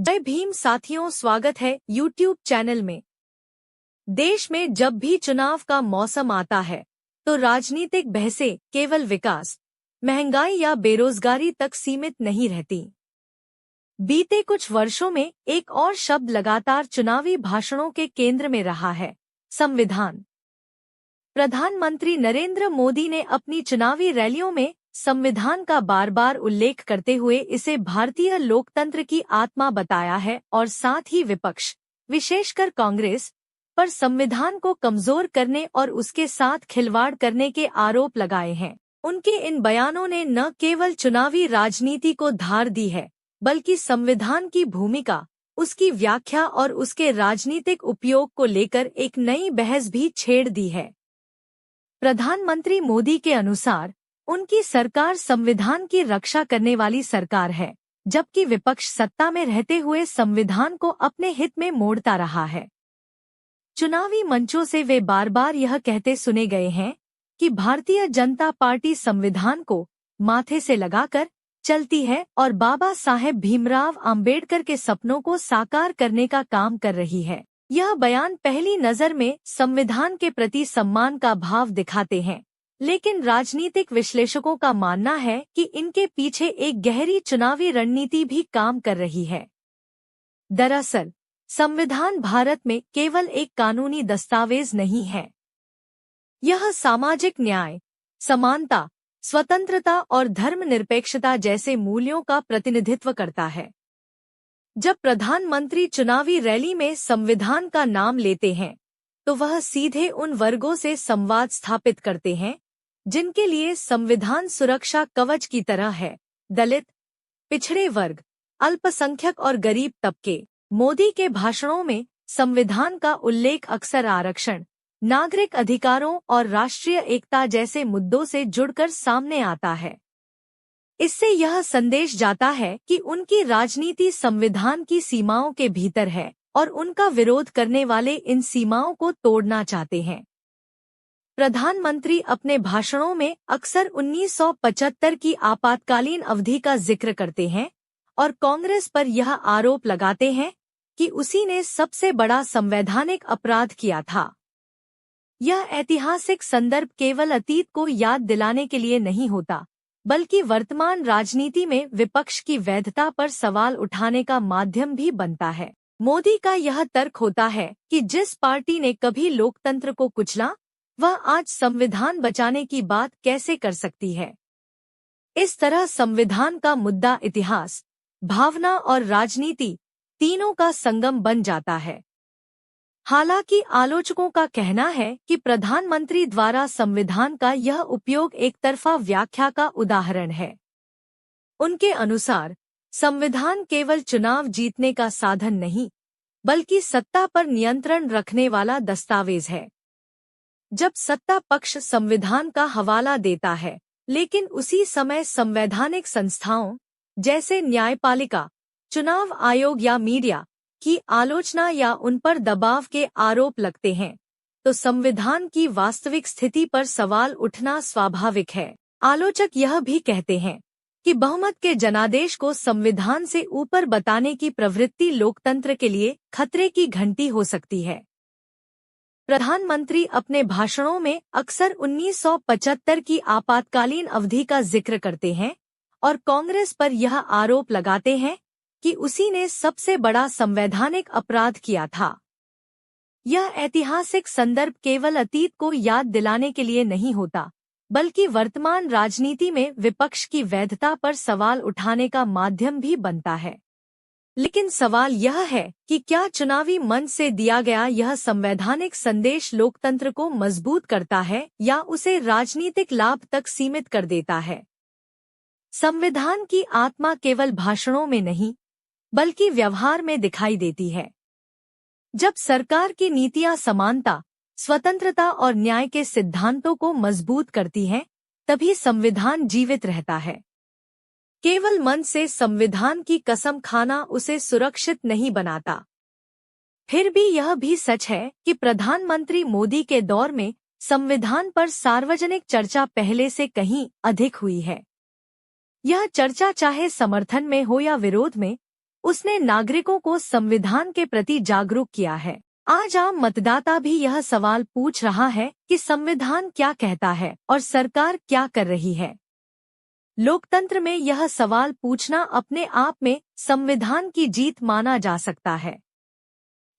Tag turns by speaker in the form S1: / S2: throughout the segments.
S1: जय भीम साथियों, स्वागत है YouTube चैनल में। देश में जब भी चुनाव का मौसम आता है तो राजनीतिक बहसें केवल विकास, महंगाई या बेरोजगारी तक सीमित नहीं रहती। बीते कुछ वर्षों में एक और शब्द लगातार चुनावी भाषणों के केंद्र में रहा है, संविधान। प्रधानमंत्री नरेंद्र मोदी ने अपनी चुनावी रैलियों में संविधान का बार बार उल्लेख करते हुए इसे भारतीय लोकतंत्र की आत्मा बताया है और साथ ही विपक्ष, विशेषकर कांग्रेस, पर संविधान को कमजोर करने और उसके साथ खिलवाड़ करने के आरोप लगाए हैं। उनके इन बयानों ने न केवल चुनावी राजनीति को धार दी है, बल्कि संविधान की भूमिका, उसकी व्याख्या और उसके राजनीतिक उपयोग को लेकर एक नई बहस भी छेड़ दी है। प्रधानमंत्री मोदी के अनुसार उनकी सरकार संविधान की रक्षा करने वाली सरकार है, जबकि विपक्ष सत्ता में रहते हुए संविधान को अपने हित में मोड़ता रहा है। चुनावी मंचों से वे बार बार यह कहते सुने गए हैं कि भारतीय जनता पार्टी संविधान को माथे से लगाकर चलती है और बाबा साहेब भीमराव अंबेडकर के सपनों को साकार करने का काम कर रही है। यह बयान पहली नजर में संविधान के प्रति सम्मान का भाव दिखाते हैं, लेकिन राजनीतिक विश्लेषकों का मानना है कि इनके पीछे एक गहरी चुनावी रणनीति भी काम कर रही है। दरअसल, संविधान भारत में केवल एक कानूनी दस्तावेज नहीं है। यह सामाजिक न्याय, समानता, स्वतंत्रता और धर्मनिरपेक्षता जैसे मूल्यों का प्रतिनिधित्व करता है। जब प्रधानमंत्री चुनावी रैली में संविधान का नाम लेते हैं, तो वह सीधे उन वर्गों से संवाद स्थापित करते हैं जिनके लिए संविधान सुरक्षा कवच की तरह है: दलित, पिछड़े वर्ग, अल्पसंख्यक और गरीब तबके। मोदी के भाषणों में संविधान का उल्लेख अक्सर आरक्षण, नागरिक अधिकारों और राष्ट्रीय एकता जैसे मुद्दों से जुड़कर सामने आता है। इससे यह संदेश जाता है कि उनकी राजनीति संविधान की सीमाओं के भीतर है और उनका विरोध करने वाले इन सीमाओं को तोड़ना चाहते हैं। प्रधानमंत्री अपने भाषणों में अक्सर 1975 की आपातकालीन अवधि का जिक्र करते हैं और कांग्रेस पर यह आरोप लगाते हैं कि उसी ने सबसे बड़ा संवैधानिक अपराध किया था। यह ऐतिहासिक संदर्भ केवल अतीत को याद दिलाने के लिए नहीं होता, बल्कि वर्तमान राजनीति में विपक्ष की वैधता पर सवाल उठाने का माध्यम भी बनता है। मोदी का यह तर्क होता है कि जिस पार्टी ने कभी लोकतंत्र को कुचला, वह आज संविधान बचाने की बात कैसे कर सकती है। इस तरह संविधान का मुद्दा इतिहास, भावना और राजनीति तीनों का संगम बन जाता है। हालांकि आलोचकों का कहना है कि प्रधानमंत्री द्वारा संविधान का यह उपयोग एक तरफा व्याख्या का उदाहरण है। उनके अनुसार संविधान केवल चुनाव जीतने का साधन नहीं, बल्कि सत्ता पर नियंत्रण रखने वाला दस्तावेज है। जब सत्ता पक्ष संविधान का हवाला देता है, लेकिन उसी समय संवैधानिक संस्थाओं जैसे न्यायपालिका, चुनाव आयोग या मीडिया की आलोचना या उन पर दबाव के आरोप लगते हैं, तो संविधान की वास्तविक स्थिति पर सवाल उठना स्वाभाविक है। आलोचक यह भी कहते हैं कि बहुमत के जनादेश को संविधान से ऊपर बताने की प्रवृत्ति लोकतंत्र के लिए खतरे की घंटी हो सकती है। प्रधानमंत्री अपने भाषणों में अक्सर 1975 की आपातकालीन अवधि का जिक्र करते हैं और कांग्रेस पर यह आरोप लगाते हैं कि उसी ने सबसे बड़ा संवैधानिक अपराध किया था। यह ऐतिहासिक संदर्भ केवल अतीत को याद दिलाने के लिए नहीं होता, बल्कि वर्तमान राजनीति में विपक्ष की वैधता पर सवाल उठाने का माध्यम भी बनता है। लेकिन सवाल यह है कि क्या चुनावी मंच से दिया गया यह संवैधानिक संदेश लोकतंत्र को मजबूत करता है या उसे राजनीतिक लाभ तक सीमित कर देता है। संविधान की आत्मा केवल भाषणों में नहीं, बल्कि व्यवहार में दिखाई देती है। जब सरकार की नीतियां समानता, स्वतंत्रता और न्याय के सिद्धांतों को मजबूत करती हैं, तभी संविधान जीवित रहता है। केवल मन से संविधान की कसम खाना उसे सुरक्षित नहीं बनाता। फिर भी यह भी सच है कि प्रधानमंत्री मोदी के दौर में संविधान पर सार्वजनिक चर्चा पहले से कहीं अधिक हुई है। यह चर्चा चाहे समर्थन में हो या विरोध में, उसने नागरिकों को संविधान के प्रति जागरूक किया है। आज आम मतदाता भी यह सवाल पूछ रहा है कि संविधान क्या कहता है और सरकार क्या कर रही है। लोकतंत्र में यह सवाल पूछना अपने आप में संविधान की जीत माना जा सकता है।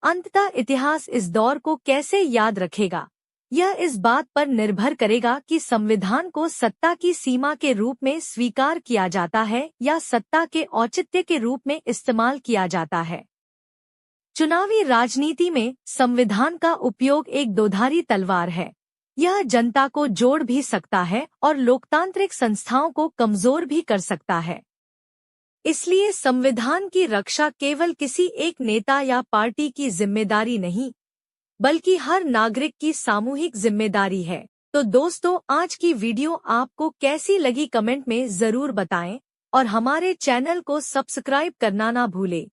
S1: अंततः इतिहास इस दौर को कैसे याद रखेगा, यह इस बात पर निर्भर करेगा कि संविधान को सत्ता की सीमा के रूप में स्वीकार किया जाता है या सत्ता के औचित्य के रूप में इस्तेमाल किया जाता है। चुनावी राजनीति में संविधान का उपयोग एक दोधारी तलवार है। यह जनता को जोड़ भी सकता है और लोकतांत्रिक संस्थाओं को कमजोर भी कर सकता है। इसलिए संविधान की रक्षा केवल किसी एक नेता या पार्टी की जिम्मेदारी नहीं, बल्कि हर नागरिक की सामूहिक जिम्मेदारी है। तो दोस्तों, आज की वीडियो आपको कैसी लगी कमेंट में जरूर बताएं और हमारे चैनल को सब्सक्राइब करना ना भूलें।